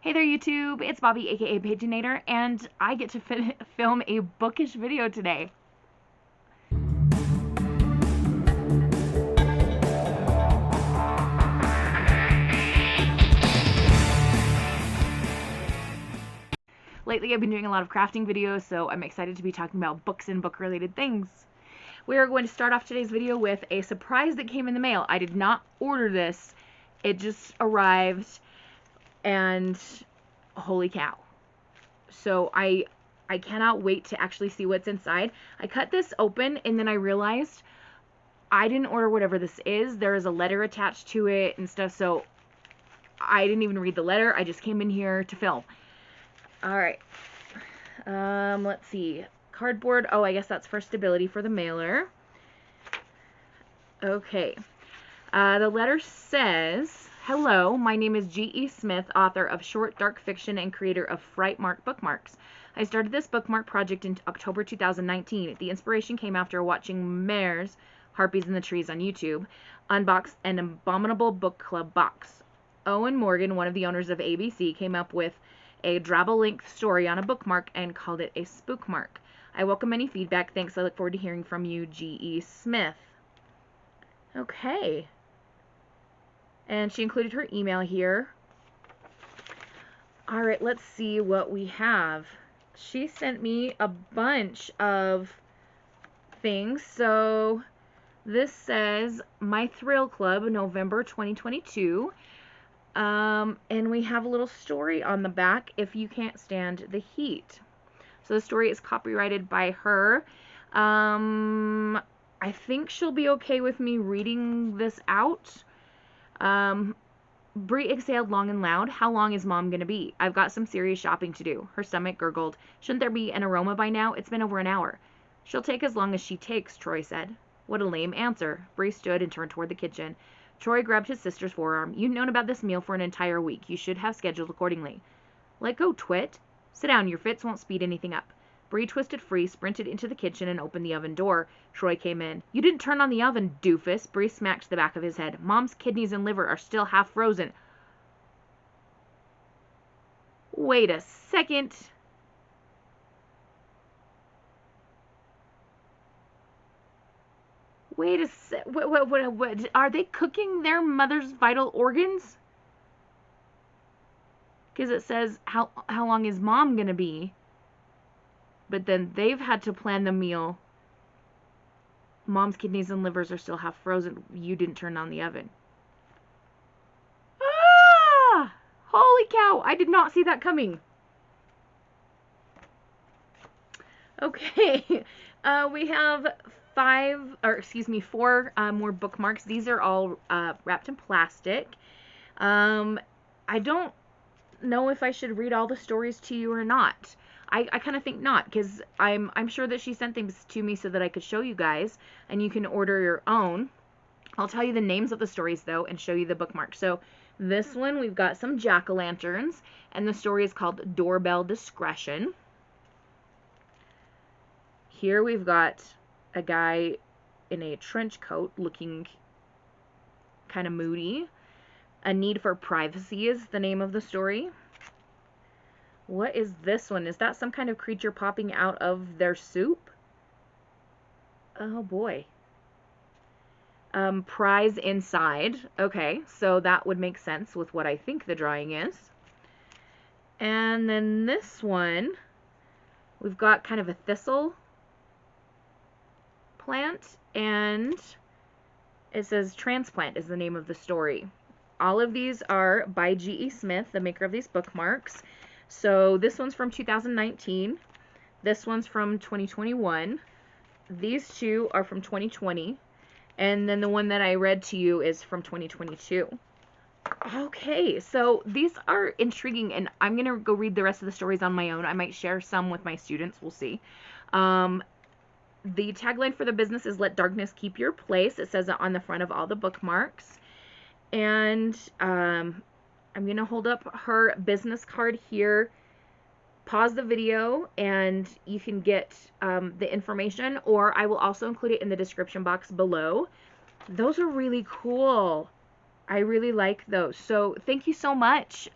Hey there YouTube, it's Bobi aka Paginator, and I get to film a bookish video today. Lately I've been doing a lot of crafting videos, so I'm excited to be talking about books and book related things. We are going to start off today's video with a surprise that came in the mail. I did not order this, it just arrived, and holy cow. So I cannot wait to actually see what's inside. I cut this open and then I realized I didn't order whatever this is. There is a letter attached to it and stuff, so I didn't even read the letter. I just came in here to film. Alright. Let's see. Cardboard. Oh, I guess that's for stability for the mailer. Okay. The letter says, "Hello, my name is G.E. Smith, author of short dark fiction and creator of Frightmark bookmarks. I started this bookmark project in October 2019. The inspiration came after watching Mare's Harpies in the Trees on YouTube unbox an abominable book club box. Owen Morgan, one of the owners of ABC, came up with a drabble-length story on a bookmark and called it a spookmark. I welcome any feedback. Thanks. I look forward to hearing from you, G.E. Smith." Okay. And she included her email here. All right, let's see what we have. She sent me a bunch of things. So this says My Thrill Club, November 2022. And we have a little story on the back, If You Can't Stand the Heat. So the story is copyrighted by her. I think she'll be okay with me reading this out. Brie exhaled long and loud. "How long is Mom gonna be? I've got some serious shopping to do." Her stomach gurgled. "Shouldn't there be an aroma by now? It's been over an hour." "She'll take as long as she takes," Troy said. What a lame answer. Brie stood and turned toward the kitchen. Troy grabbed his sister's forearm. "You've known about this meal for an entire week. You should have scheduled accordingly." "Let go, twit." "Sit down. Your fits won't speed anything up." Brie twisted free, sprinted into the kitchen, and opened the oven door. Troy came in. "You didn't turn on the oven, doofus." Brie smacked the back of his head. "Mom's kidneys and liver are still half frozen." Wait a second. Wait a sec. What? Are they cooking their mother's vital organs? Because it says, how long is Mom gonna be? But then they've had to plan the meal. Mom's kidneys and livers are still half frozen. You didn't turn on the oven. Ah! Holy cow! I did not see that coming. Okay. We have 4 more bookmarks. These are all wrapped in plastic. I don't know if I should read all the stories to you or not. I kind of think not, because I'm sure that she sent things to me so that I could show you guys, and you can order your own. I'll tell you the names of the stories, though, and show you the bookmark. So this one, we've got some jack-o'-lanterns, and the story is called Doorbell Discretion. Here we've got a guy in a trench coat looking kind of moody. A Need for Privacy is the name of the story. What is this one? Is that some kind of creature popping out of their soup? Oh boy. Prize Inside. Okay, so that would make sense with what I think the drawing is. And then this one, we've got kind of a thistle plant, and it says Transplant is the name of the story. All of these are by G.E. Smith, the maker of these bookmarks. So this one's from 2019. This one's from 2021. These two are from 2020. And then the one that I read to you is from 2022. Okay, so these are intriguing, and I'm going to go read the rest of the stories on my own. I might share some with my students. We'll see. The tagline for the business is "Let darkness keep your place." It says it on the front of all the bookmarks. And I'm going to hold up her business card here, pause the video, and you can get the information, or I will also include it in the description box below. Those are really cool. I really like those. So thank you so much.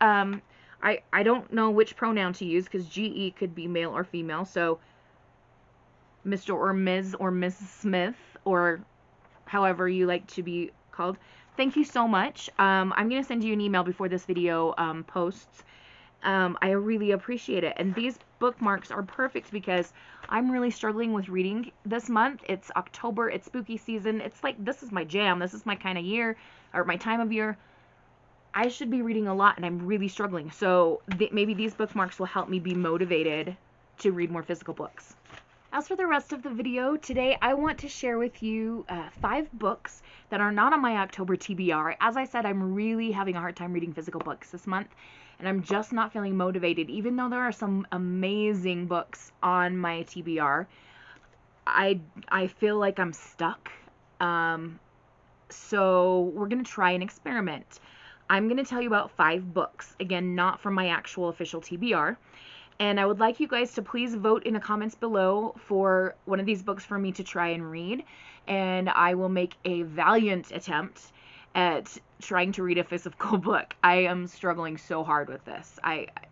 I don't know which pronoun to use because GE could be male or female. So Mr. or Ms. or Mrs. Smith, or however you like to be called. Thank you so much. I'm going to send you an email before this video posts. I really appreciate it. And these bookmarks are perfect because I'm really struggling with reading this month. It's October, it's spooky season. It's like, this is my jam. This is my kind of year, or my time of year. I should be reading a lot and I'm really struggling. So maybe these bookmarks will help me be motivated to read more physical books. As for the rest of the video, today I want to share with you 5 books that are not on my October TBR. As I said, I'm really having a hard time reading physical books this month, and I'm just not feeling motivated. Even though there are some amazing books on my TBR, I feel like I'm stuck. So we're going to try an experiment. I'm going to tell you about 5 books, again, not from my actual official TBR. And I would like you guys to please vote in the comments below for one of these books for me to try and read. And I will make a valiant attempt at trying to read a physical book. I am struggling so hard with this.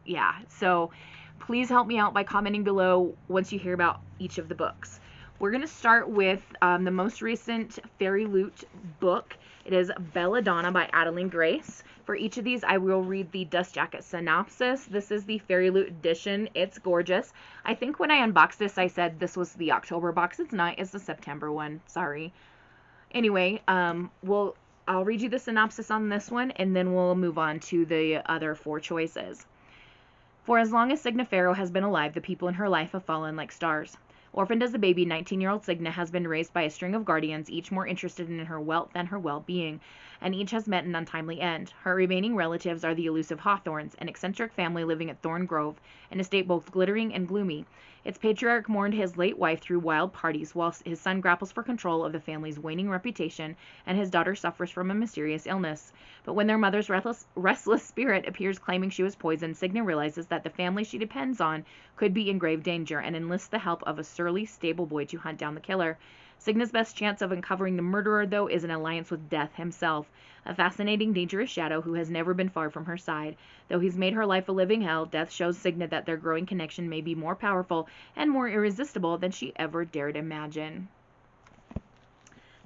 Yeah. So please help me out by commenting below once you hear about each of the books. We're going to start with the most recent Fairy Loot book. It is Belladonna by Adeline Grace. For each of these, I will read the Dust Jacket synopsis. This is the Fairy Loot edition. It's gorgeous. I think when I unboxed this, I said this was the October box. It's not. It's the September one. Sorry. Anyway, I'll read you the synopsis on this one, and then we'll move on to the other 4 choices. For as long as Signa Farrow has been alive, the people in her life have fallen like stars. Orphaned as a baby, 19-year-old Signa has been raised by a string of guardians, each more interested in her wealth than her well-being, and each has met an untimely end. Her remaining relatives are the elusive Hawthorns, an eccentric family living at Thorn Grove, an estate both glittering and gloomy. Its patriarch mourned his late wife through wild parties, while his son grapples for control of the family's waning reputation, and his daughter suffers from a mysterious illness. But when their mother's restless spirit appears claiming she was poisoned, Signa realizes that the family she depends on could be in grave danger, and enlists the help of a surly stable boy to hunt down the killer. Signa's best chance of uncovering the murderer, though, is an alliance with Death himself, a fascinating, dangerous shadow who has never been far from her side. Though he's made her life a living hell, Death shows Signa that their growing connection may be more powerful and more irresistible than she ever dared imagine.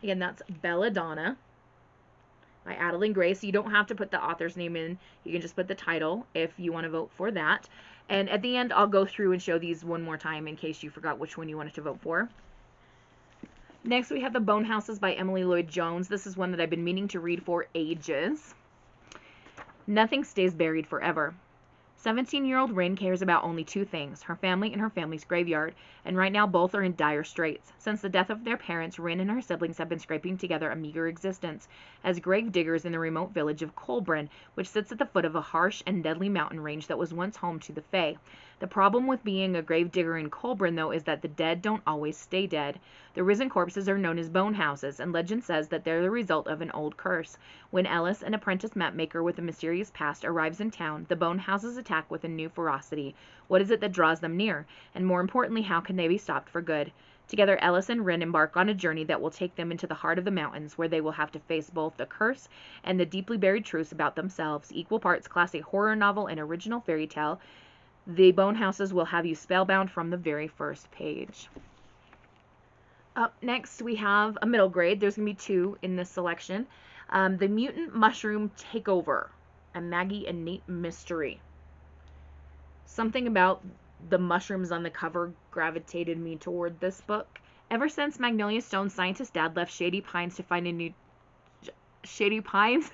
Again, that's Belladonna by Adeline Grace. You don't have to put the author's name in. You can just put the title if you want to vote for that. And at the end, I'll go through and show these one more time in case you forgot which one you wanted to vote for. Next, we have The Bone Houses by Emily Lloyd Jones. This is one that I've been meaning to read for ages. Nothing stays buried forever. 17-year-old Rin cares about only 2 things, her family and her family's graveyard, and right now both are in dire straits. Since the death of their parents, Rin and her siblings have been scraping together a meager existence as grave diggers in the remote village of Colburn, which sits at the foot of a harsh and deadly mountain range that was once home to the Fae. The problem with being a grave digger in Colburn, though, is that the dead don't always stay dead. The risen corpses are known as bone houses, and legend says that they're the result of an old curse. When Ellis, an apprentice mapmaker with a mysterious past, arrives in town, the bone houses attack with a new ferocity. What is it that draws them near? And more importantly, how can they be stopped for good? Together, Ellis and Rin embark on a journey that will take them into the heart of the mountains, where they will have to face both the curse and the deeply buried truths about themselves. Equal parts classic horror novel and original fairy tale, the Bone Houses will have you spellbound from the very first page. Up next, we have a middle grade. There's going to be 2 in this selection. The Mutant Mushroom Takeover, a Maggie and Nate mystery. Something about the mushrooms on the cover gravitated me toward this book. Ever since Magnolia Stone's scientist dad left Shady Pines to find a new... Shady Pines?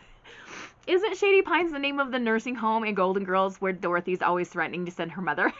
Isn't Shady Pines the name of the nursing home in Golden Girls where Dorothy's always threatening to send her mother?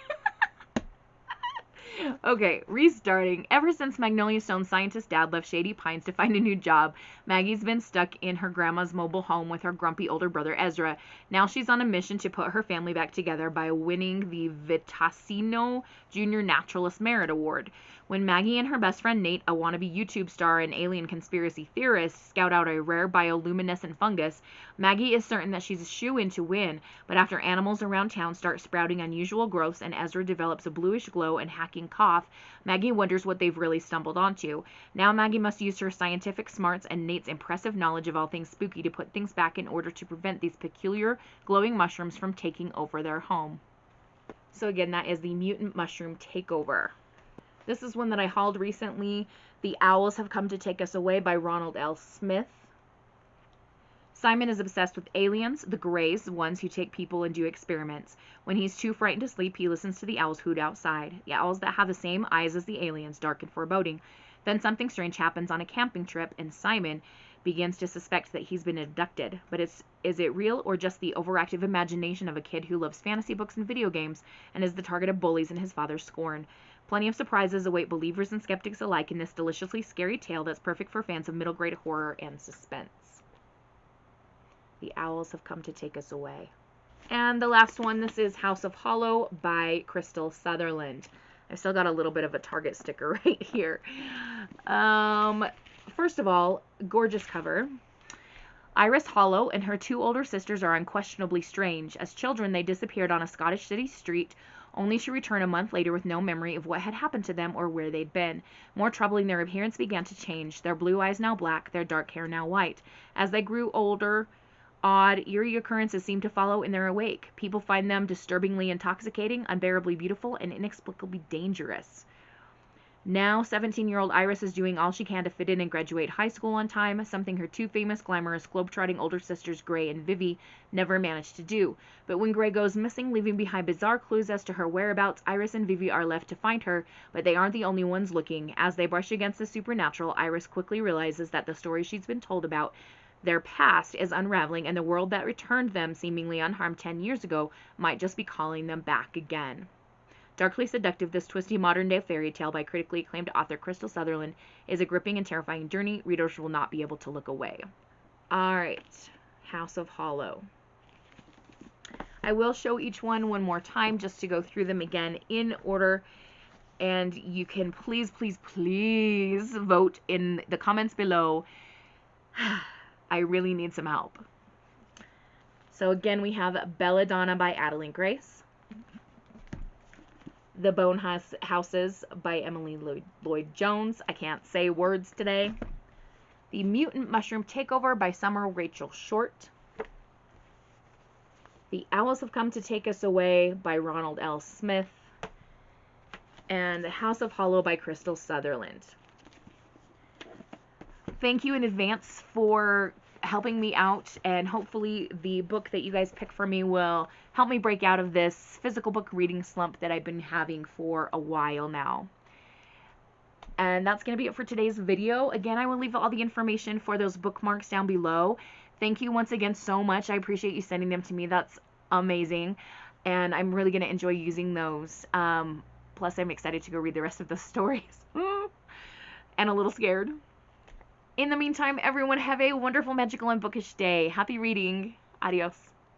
Okay, restarting. Ever since Magnolia Stone's scientist dad left Shady Pines to find a new job, Maggie's been stuck in her grandma's mobile home with her grumpy older brother Ezra. Now she's on a mission to put her family back together by winning the Vitasino Junior Naturalist Merit Award. When Maggie and her best friend Nate, a wannabe YouTube star and alien conspiracy theorist, scout out a rare bioluminescent fungus, Maggie is certain that she's a shoo-in to win, but after animals around town start sprouting unusual growths and Ezra develops a bluish glow and hacking cough, Maggie wonders what they've really stumbled onto. Now Maggie must use her scientific smarts and Nate's impressive knowledge of all things spooky to put things back in order to prevent these peculiar glowing mushrooms from taking over their home. So again, that is the Mutant Mushroom Takeover. This is one that I hauled recently. The Owls Have Come to Take Us Away by Ronald L. Smith. Simon is obsessed with aliens, the Greys, the ones who take people and do experiments. When he's too frightened to sleep, he listens to the owls hoot outside. The owls that have the same eyes as the aliens, dark and foreboding. Then something strange happens on a camping trip, and Simon begins to suspect that he's been abducted. But is it real or just the overactive imagination of a kid who loves fantasy books and video games and is the target of bullies and his father's scorn? Plenty of surprises await believers and skeptics alike in this deliciously scary tale that's perfect for fans of middle grade horror and suspense. The Owls Have Come to Take Us Away. And the last one, this is House of Hollow by Crystal Sutherland. I've still got a little bit of a Target sticker right here. First of all, gorgeous cover. Iris Hollow and her two older sisters are unquestionably strange. As children, they disappeared on a Scottish city street, only to return a month later with no memory of what had happened to them or where they'd been. More troubling, their appearance began to change, their blue eyes now black, their dark hair now white. As they grew older, odd, eerie occurrences seem to follow in their wake. People find them disturbingly intoxicating, unbearably beautiful, and inexplicably dangerous. Now, 17-year-old Iris is doing all she can to fit in and graduate high school on time, something her two famous, glamorous, globe-trotting older sisters, Gray and Vivi, never managed to do. But when Gray goes missing, leaving behind bizarre clues as to her whereabouts, Iris and Vivi are left to find her, but they aren't the only ones looking. As they brush against the supernatural, Iris quickly realizes that the story she's been told about their past is unraveling, and the world that returned them seemingly unharmed 10 years ago might just be calling them back again. Darkly seductive, this twisty modern-day fairy tale by critically acclaimed author Crystal Sutherland is a gripping and terrifying journey. Readers will not be able to look away. Alright, House of Hollow. I will show each one more time just to go through them again in order, and you can please vote in the comments below. I really need some help. So again, we have Belladonna by Adeline Grace. The Bone Houses by Emily Lloyd-Jones. I can't say words today. The Mutant Mushroom Takeover by Summer Rachel Short. The Owls Have Come to Take Us Away by Ronald L. Smith. And The House of Hollow by Crystal Sutherland. Thank you in advance for helping me out, and hopefully the book that you guys pick for me will help me break out of this physical book reading slump that I've been having for a while now. And that's going to be it for today's video. Again, I will leave all the information for those bookmarks down below. Thank you once again so much. I appreciate you sending them to me. That's amazing. And I'm really going to enjoy using those. Plus, I'm excited to go read the rest of the stories. And a little scared. In the meantime, everyone have a wonderful, magical, and bookish day. Happy reading. Adios.